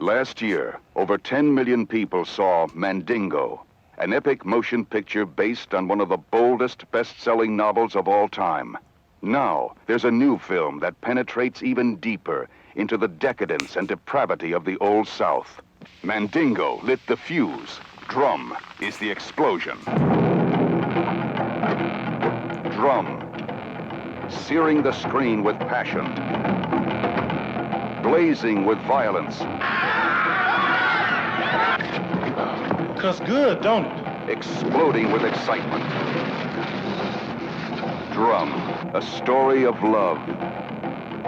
Last year, over 10 million people saw Mandingo, an epic motion picture based on one of the boldest best-selling novels of all time. Now, there's a new film that penetrates even deeper into the decadence and depravity of the Old South. Mandingo lit the fuse. Drum is the explosion. Drum, searing the screen with passion, blazing with violence. Cuts good, don't it? Exploding with excitement. Drum, a story of love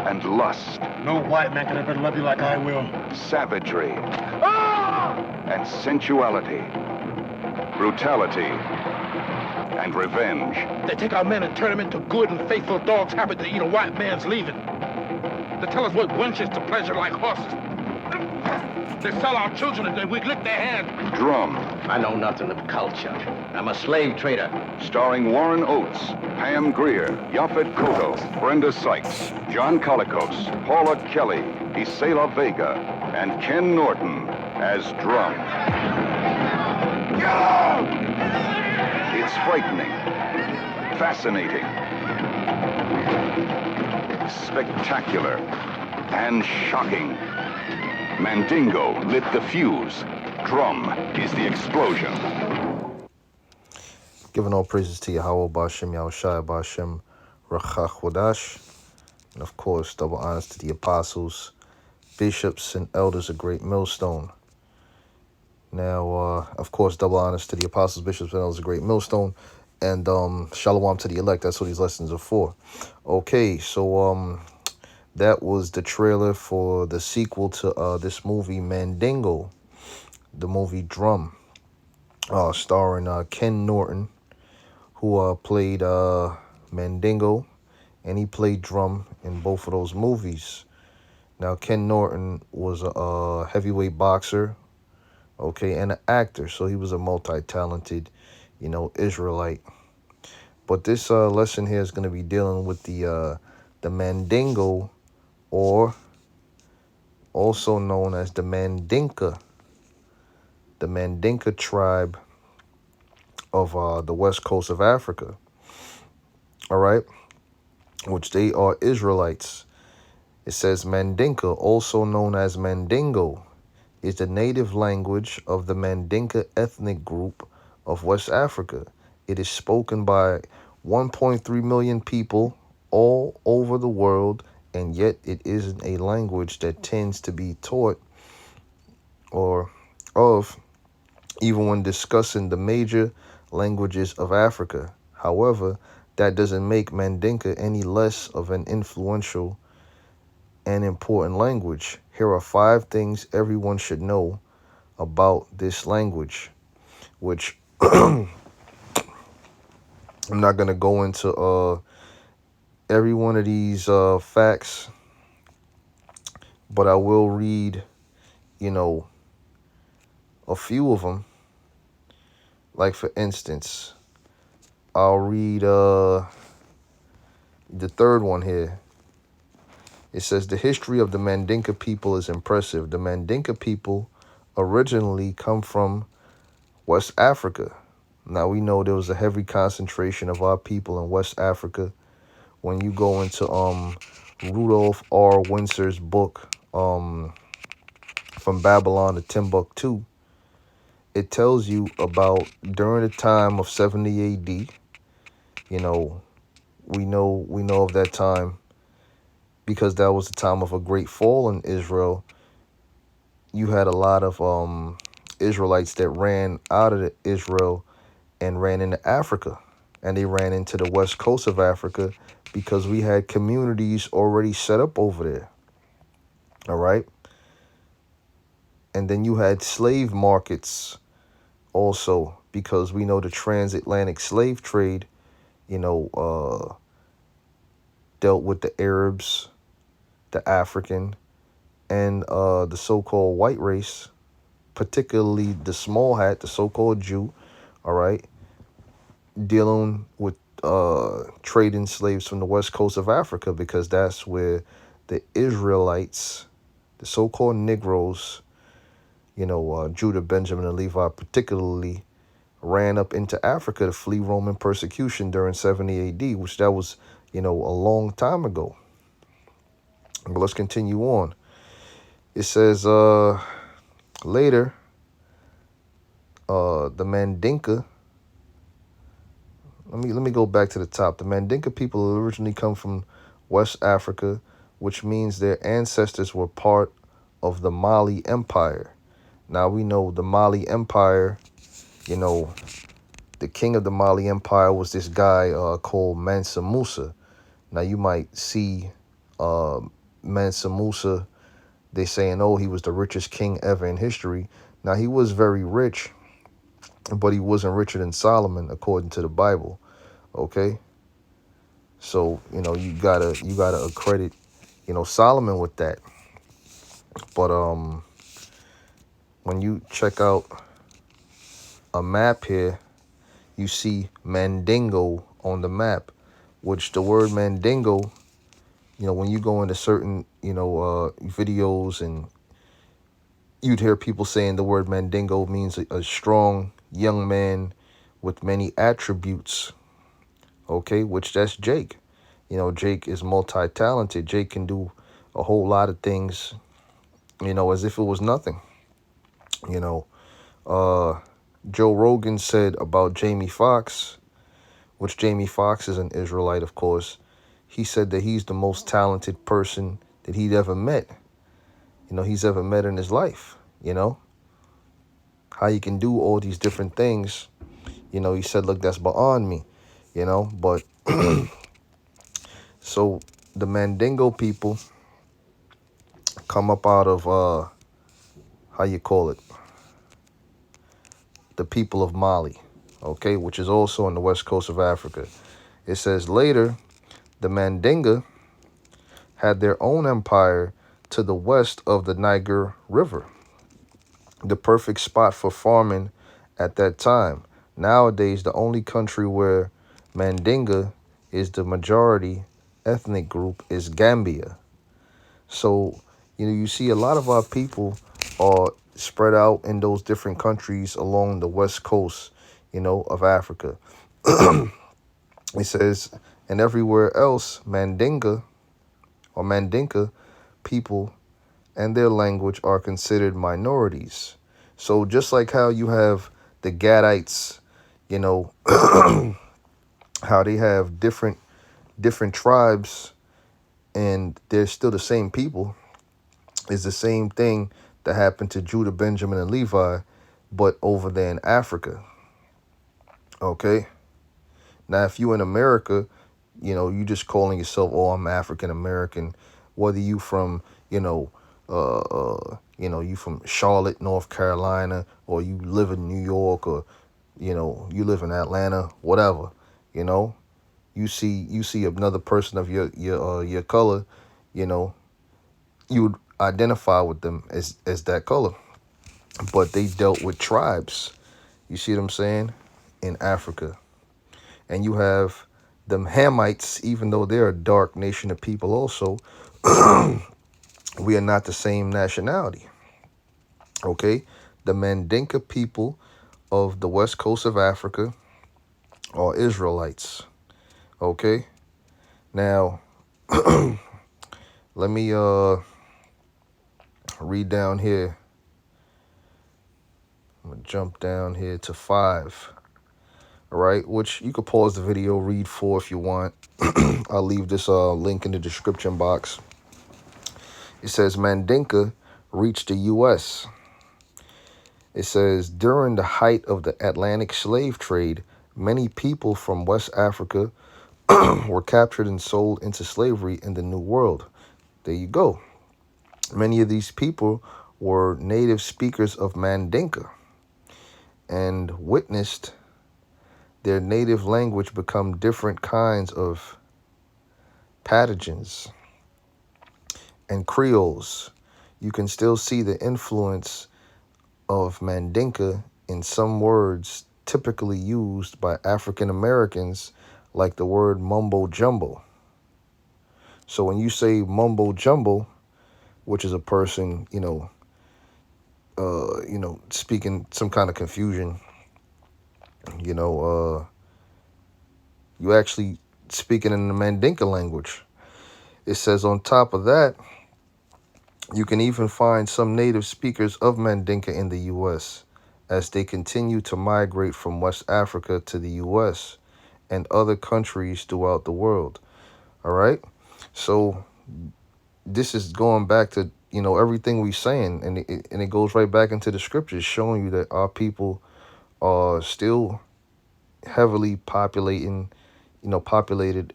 and lust. No white man can ever love you like I will. Savagery and sensuality. Brutality and revenge. They take our men and turn them into good and faithful dogs happy to eat a white man's leaving. They tell us we're wenches to pleasure like horses. They sell our children and then we lick their hands. Drum. I know nothing of culture. I'm a slave trader. Starring Warren Oates, Pam Grier, Yaphet Kotto, Brenda Sykes, John Colicos, Paula Kelly, Isela Vega, and Ken Norton as Drum. It's frightening, fascinating, spectacular, and shocking. Mandingo lit the fuse. Drum is the explosion. Giving all praises to Yahweh, Ba'ashem, Yahushua, Ba'ashem, Rachach Wadash. And of course, double honors to the apostles, bishops, and elders of Great Millstone. Now, of course, double honors to the apostles, bishops, and elders of Great Millstone. And shalom to the elect. That's what these lessons are for. Okay, so that was the trailer for the sequel to this movie, Mandingo, the movie Drum, starring Ken Norton, who played Mandingo, and he played Drum in both of those movies. Now, Ken Norton was a heavyweight boxer, okay, and an actor, so he was a multi-talented, Israelite. But this lesson here is going to be dealing with the Mandingo, or also known as the Mandinka tribe of the west coast of Africa. All right, which they are Israelites. It says Mandinka, also known as Mandingo, is the native language of the Mandinka ethnic group of West Africa. It is spoken by 1.3 million people all over the world, and yet it isn't a language that tends to be taught or of even when discussing the major languages of Africa. However, that doesn't make Mandinka any less of an influential and important language. Here are 5 things everyone should know about this language, which I'm not going to go into every one of these facts, but I will read, a few of them. Like, for instance, I'll read the 3rd one here. It says, the history of the Mandinka people is impressive. The Mandinka people originally come from West Africa. Now, we know there was a heavy concentration of our people in West Africa. When you go into Rudolph R. Windsor's book, From Babylon to Timbuktu, it tells you about during the time of 70 AD. We know of that time because that was the time of a great fall in Israel. You had a lot of Israelites that ran out of Israel and ran into Africa, and they ran into the west coast of Africa because we had communities already set up over there. All right. And then you had slave markets also, because we know the transatlantic slave trade, dealt with the Arabs, the African, and the so-called white race, particularly the small hat, the so-called Jew, all right, dealing with trading slaves from the west coast of Africa, because that's where the Israelites, the so-called Negroes, Judah, Benjamin, and Levi particularly ran up into Africa to flee Roman persecution during 70 AD, which that was, a long time ago. But let's continue on. It says later, the Mandinka. Let me go back to the top. The Mandinka people originally come from West Africa, which means their ancestors were part of the Mali Empire. Now we know the Mali Empire, the king of the Mali Empire was this guy called Mansa Musa. Now you might see Mansa Musa, they saying, oh, he was the richest king ever in history. Now he was very rich, but he wasn't richer than Solomon according to the Bible. Okay? So, you gotta accredit, Solomon with that. But when you check out a map here, you see Mandingo on the map, which the word Mandingo, when you go into certain, videos, and you'd hear people saying the word Mandingo means a strong young man with many attributes, okay, which that's Jake. Jake is multi-talented. Jake can do a whole lot of things, as if it was nothing. Joe Rogan said about Jamie Foxx, which Jamie Foxx is an Israelite, of course. He said that he's the most talented person that he'd ever met. He's ever met in his life. How you can do all these different things. He said, look, that's beyond me. But so the Mandingo people come up out of how you call it, the people of Mali, okay, which is also on the west coast of Africa. It says later, the Mandinka had their own empire to the west of the Niger River, the perfect spot for farming at that time. Nowadays, the only country where Mandinka is the majority ethnic group is Gambia. So, you see a lot of our people are spread out in those different countries along the west coast, of Africa. It says, and everywhere else, Mandinka people and their language are considered minorities. So just like how you have the Gadites, how they have different tribes and they're still the same people, is the same thing that happened to Judah, Benjamin, and Levi, but over there in Africa. Okay? Now, if you in America, you just calling yourself, oh, I'm African American, whether you from, you from Charlotte, North Carolina, or you live in New York, or, you live in Atlanta, whatever, you see another person of your color, you would identify with them as that color. But they dealt with tribes, you see what I'm saying, in Africa. And you have them Hamites, even though they're a dark nation of people also, we are not the same nationality. Okay? The Mandinka people of the west coast of Africa are Israelites. Okay? Now, let me read down here. I'm going to jump down here to 5. All right, which you could pause the video, read 4 if you want. I'll leave this link in the description box. It says Mandinka reached the U.S. It says during the height of the Atlantic slave trade, many people from West Africa were captured and sold into slavery in the New World. There you go. Many of these people were native speakers of Mandinka and witnessed their native language become different kinds of pathogens and creoles. You can still see the influence of Mandinka in some words typically used by African Americans, like the word mumbo jumbo. So when you say mumbo jumbo, which is a person, speaking some kind of confusion. You know, you actually speaking in the Mandinka language. It says on top of that, you can even find some native speakers of Mandinka in the U.S. as they continue to migrate from West Africa to the U.S. and other countries throughout the world. All right. So this is going back to, everything we're saying, and it goes right back into the scriptures showing you that our people are still heavily populated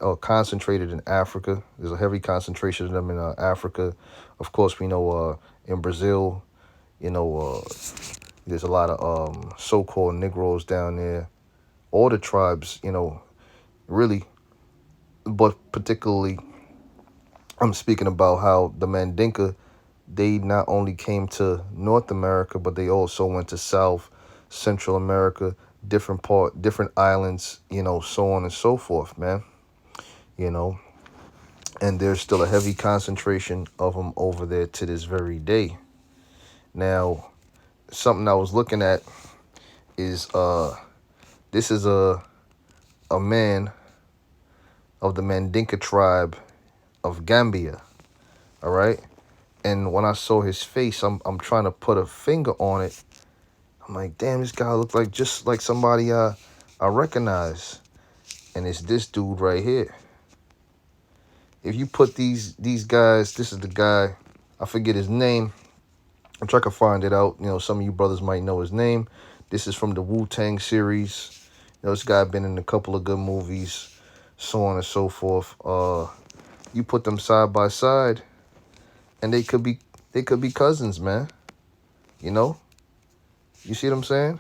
or concentrated in Africa. There's a heavy concentration of them in Africa. Of course, we know in Brazil, there's a lot of so-called Negroes down there. All the tribes, really, but particularly, I'm speaking about how the Mandinka, they not only came to North America, but they also went to South, Central America, different islands, so on and so forth, man. You know, and there's still a heavy concentration of them over there to this very day. Now, something I was looking at is this is a man of the Mandinka tribe of Gambia, all right? And when I saw his face, I'm trying to put a finger on it. I'm like, damn, this guy looked like just like somebody I recognize. And it's this dude right here. If you put these guys, this is the guy, I forget his name. I'm trying to find it out. Some of you brothers might know his name. This is from the Wu-Tang series. This guy been in a couple of good movies, so on and so forth. You put them side by side, and they could be cousins, man. You see what I'm saying?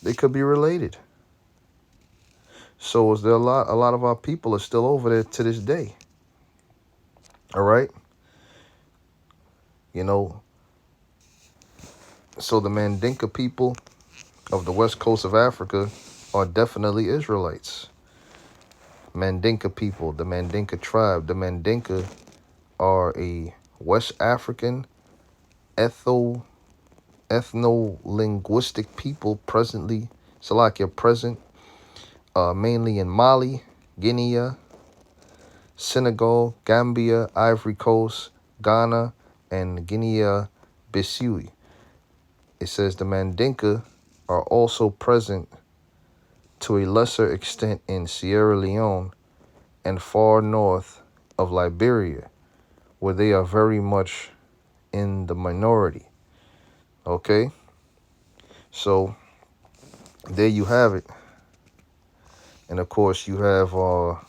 They could be related. So is there a lot of our people are still over there to this day. All right? So the Mandinka people of the west coast of Africa are definitely Israelites. Mandinka people, the Mandinka tribe. The Mandinka are a West African ethno-linguistic people present, mainly in Mali, Guinea, Senegal, Gambia, Ivory Coast, Ghana, and Guinea-Bissau. It says the Mandinka are also present to a lesser extent in Sierra Leone and far north of Liberia, where they are very much in the minority. Okay? So, there you have it. And of course, you have, here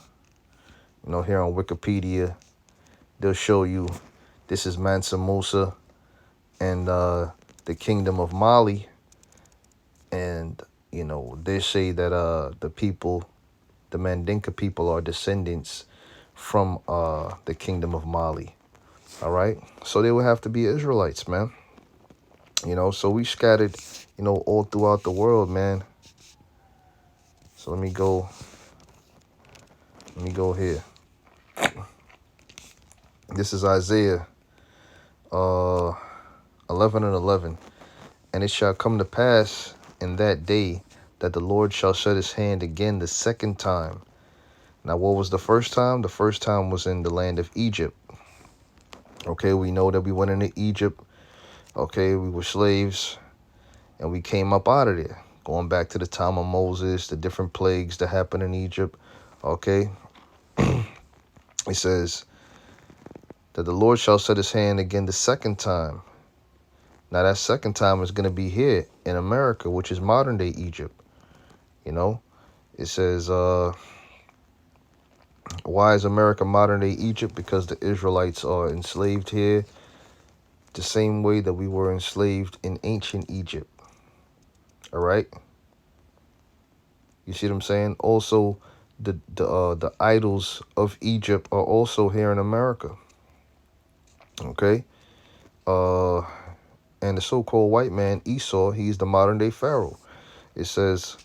on Wikipedia, they'll show you this is Mansa Musa and the Kingdom of Mali. And, they say that the Mandinka people are descendants from the Kingdom of Mali. All right? So they would have to be Israelites, man. So we scattered, all throughout the world, man. So let me go here. This is Isaiah 11:11. And it shall come to pass in that day that the Lord shall shut his hand again the second time. Now, what was the first time? The first time was in the land of Egypt. Okay, we know that we went into Egypt. Okay, we were slaves, and we came up out of there. Going back to the time of Moses, the different plagues that happened in Egypt. Okay, it says that the Lord shall set his hand again the second time. Now, that second time is going to be here in America, which is modern day Egypt. It says, why is America modern day Egypt? Because the Israelites are enslaved here the same way that we were enslaved in ancient Egypt. All right. You see what I'm saying? Also, the idols of Egypt are also here in America. Okay. And the so-called white man, Esau, he's the modern day Pharaoh. It says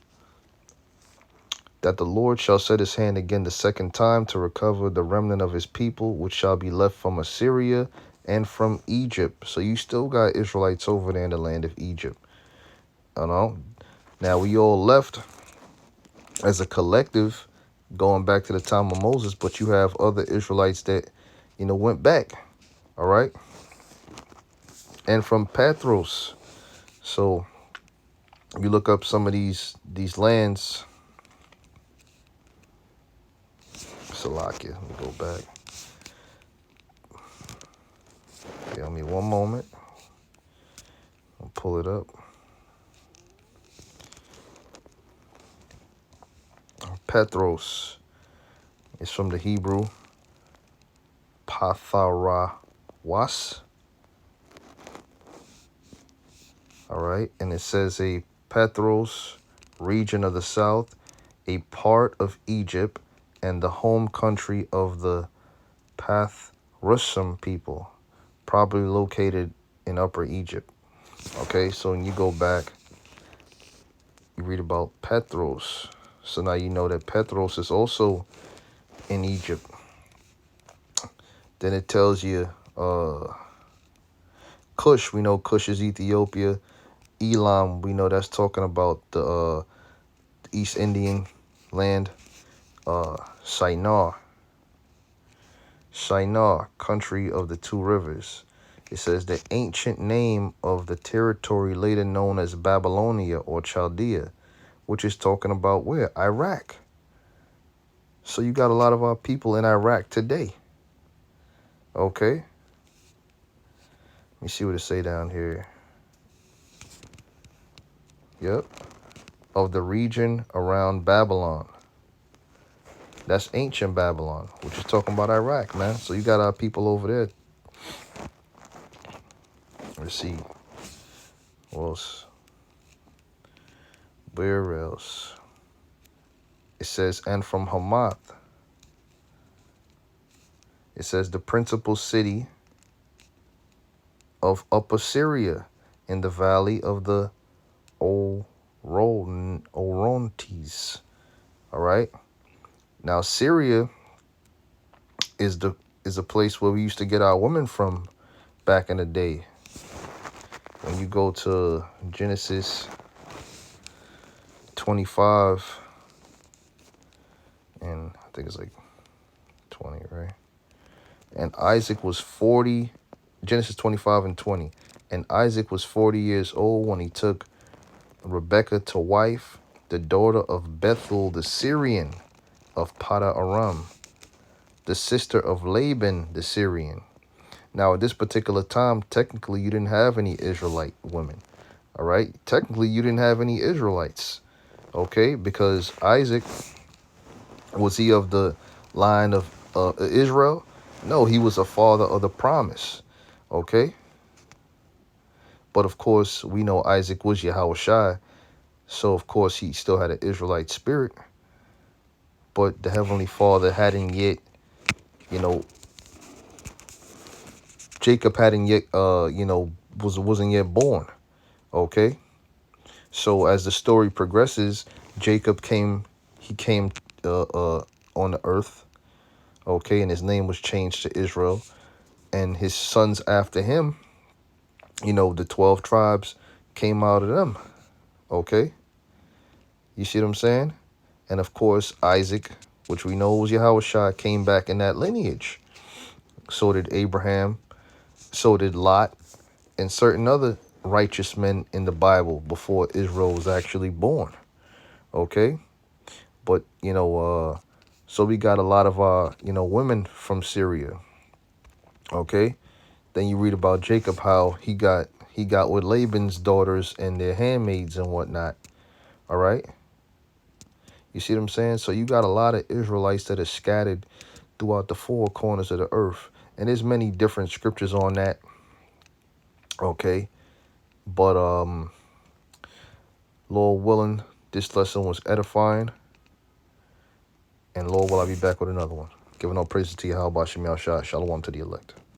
that the Lord shall set his hand again the second time to recover the remnant of his people, which shall be left from Assyria and from Egypt. So you still got Israelites over there in the land of Egypt. You know? Now we all left as a collective going back to the time of Moses, but you have other Israelites that, went back. All right. And from Pathros. So you look up some of these lands. Salakia, let me go back. Give me one moment. I'll pull it up. Petros is from the Hebrew Patharawas. All right, and it says a Petros, region of the south, a part of Egypt, and the home country of the Pathrusum people, probably located in Upper Egypt. Okay, so when you go back, you read about Petros. So now you know that Petros is also in Egypt. Then it tells you Cush. We know Cush is Ethiopia. Elam, we know that's talking about the East Indian land. Shinar, country of the two rivers. It says the ancient name of the territory later known as Babylonia or Chaldea, which is talking about where? Iraq. So you got a lot of our people in Iraq today. Okay. Let me see what it say down here. Yep. Of the region around Babylon. That's ancient Babylon, which is talking about Iraq, man. So you got our people over there. Let's see. What else? Where else? It says, and from Hamath. It says the principal city of Upper Syria in the valley of the Orontes. All right. Now Syria is a place where we used to get our women from back in the day. When you go to Genesis 25, and I think it's like 20, right? And Isaac was 40, Genesis 25 and 20. And Isaac was 40 years old when he took Rebekah to wife, the daughter of Bethuel the Syrian of Pada Aram, the sister of Laban the Syrian. Now, at this particular time, technically, you didn't have any Israelite women. All right? Technically, you didn't have any Israelites. Okay? Because Isaac, was he of the line of Israel? No, he was a father of the promise. Okay? But, of course, we know Isaac was Yahushua. So, of course, he still had an Israelite spirit. But the Heavenly Father hadn't yet, Jacob hadn't yet, wasn't yet born. Okay? So as the story progresses, Jacob came on the earth. Okay? And his name was changed to Israel. And his sons after him, the 12 tribes came out of them. Okay? You see what I'm saying? And of course, Isaac, which we know was Yahushua, came back in that lineage. So did Abraham. So did Lot and certain other righteous men in the Bible before Israel was actually born. Okay? But, so we got a lot of our, women from Syria. Okay? Then you read about Jacob, how he got with Laban's daughters and their handmaids and whatnot. All right? You see what I'm saying? So you got a lot of Israelites that are scattered throughout the four corners of the earth. And there's many different scriptures on that. Okay? But Lord willing, this lesson was edifying. And Lord will I be back with another one. Giving all praises to Yahweh Shem Yahshua. Shalom to the elect.